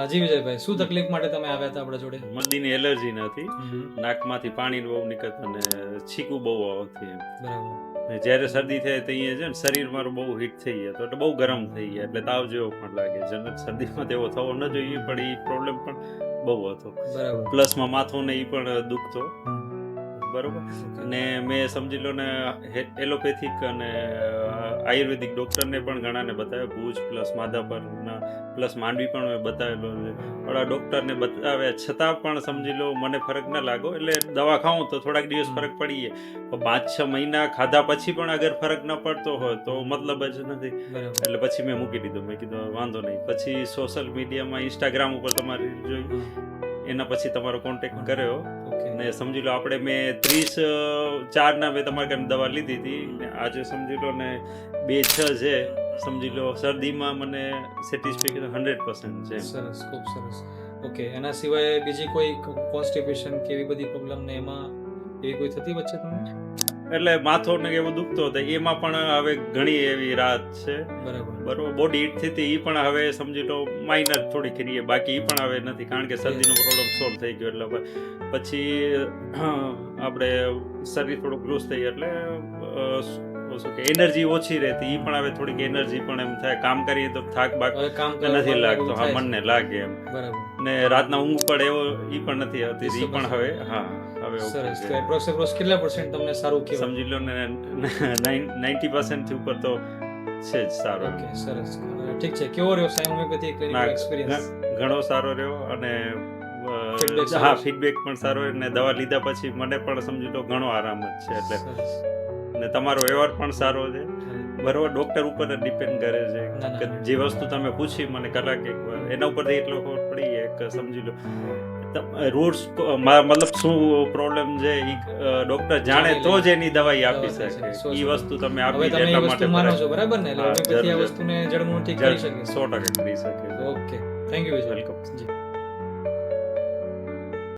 જી વિજયભાઈ, શું તકલીફ માટે તમે આવ્યા હતા આપણા જોડે? મંદીની એલર્જી નથી, નાકમાંથી પાણી બહુ નીકળતું અને છીકું બહુ આવતી એમ. બરાબર. ને જ્યારે શરદી થાય તો અહીંયા છે ને શરીર મારું બહુ હીટ થઈ ગયા તો એટલે બહુ ગરમ થઈ ગયા એટલે તાવ જેવો પણ લાગે. જનરલ શરદીમાં તેવો થવો ન જોઈએ પણ એ પ્રોબ્લેમ પણ બહુ હતો. બરાબર. પ્લસમાં માથું ને એ પણ દુખતો. બરોબર. અને મેં સમજી લો ને એલોપેથિક અને આયુર્વેદિક ડૉક્ટરને પણ ઘણાને બતાવ્યો, ભુજ પ્લસ માધાપરના પ્લસ માંડવી પણ મેં બતાવેલો છે. થોડા ડૉક્ટરને બતાવ્યા છતાં પણ સમજી લો મને ફરક ન લાગો. એટલે દવા ખાઉં તો થોડાક દિવસ ફરક પડી જાય, 5-6 મહિના ખાધા પછી પણ અગર ફરક ન પડતો હોય તો મતલબ જ નથી. બરાબર. એટલે પછી મેં મૂકી દીધું. મેં કીધું વાંધો નહીં. પછી સોશિયલ મીડિયામાં ઇન્સ્ટાગ્રામ ઉપર તમારી જોઈ, એના પછી તમારો કોન્ટેક્ટ કર્યો ને સમજી લો આપણે મેં 34 મેં તમારા ઘરે દવા લીધી હતી ને આજે સમજી લો ને 2-6 છે. સમજી લો શરદીમાં મને સેટિસ્ફેક્શન 100% છે. સરસ, ખૂબ સરસ. ઓકે, એના સિવાય બીજી કોઈ કોન્સ્ટિપેશન કે એવી બધી પ્રોબ્લેમ ને એમાં એવી કોઈ થતી વચ્ચે તમને? એટલે માથો ને એવું દુખતો હતો એમાં પણ હવે ઘણી એવી રાહત છે. બરોબર. બોડી હીટ થતી એ પણ હવે સમજી લો માઇનર થોડી કરીએ, બાકી એ પણ હવે નથી કારણ કે શરદીનો પ્રોબ્લેમ સોલ્વ થઈ ગયો. એટલે પછી આપણે શરીર થોડુંક લૂઝ થઈ એટલે શું કે એનર્જી ઓછી રહેતી, એ પણ હવે થોડીક એનર્જી પણ એમ થાય, કામ કરીએ તો થાક બાક નથી લાગતો. હા, મનને લાગે એમ. ને રાતના ઊંઘ પડે એવો એ પણ નથી આવતી. એ પણ હવે હવે સરસ. તો એપ્રોક્સ કેટલા % તમને સારું કહેવાય? સમજી લો ને 90% થી ઉપર તો છે જ સારો. ઓકે, સરસ. ઠીક છે. કેવો રહ્યો સાઈ હોમિયોપેથી ક્લિનિકલ એક્સપિરિયન્સ? ઘણો સારો રહ્યો અને ફીડબેક પણ સારો અને દવા લીધા પછી મને પણ સમજી લો ઘણો આરામ જ છે. એટલે ને તમારો વ્યવહાર પણ સારો છે. બરોબર. ડૉક્ટર ઉપર ડિપેન્ડ કરે છે કે જે વસ્તુ તમે પૂછી મને કલાક એક વાર એના ઉપરથી એટલો ખબર પડી જાય કે સમજી લો રૂટ્સ મતલબ શું પ્રોબ્લેમ છે એ ડૉક્ટર જાણે તો જ એની દવાઈ આપી શકે. એ વસ્તુ તમે આપી છે એટલા માટે માનો છો, બરાબર ને? એટલે હોમિયોપેથી આ વસ્તુને જડમૂળથી કરી શકે. 100% કરી શકે. Okay, thank you. Welcome. G.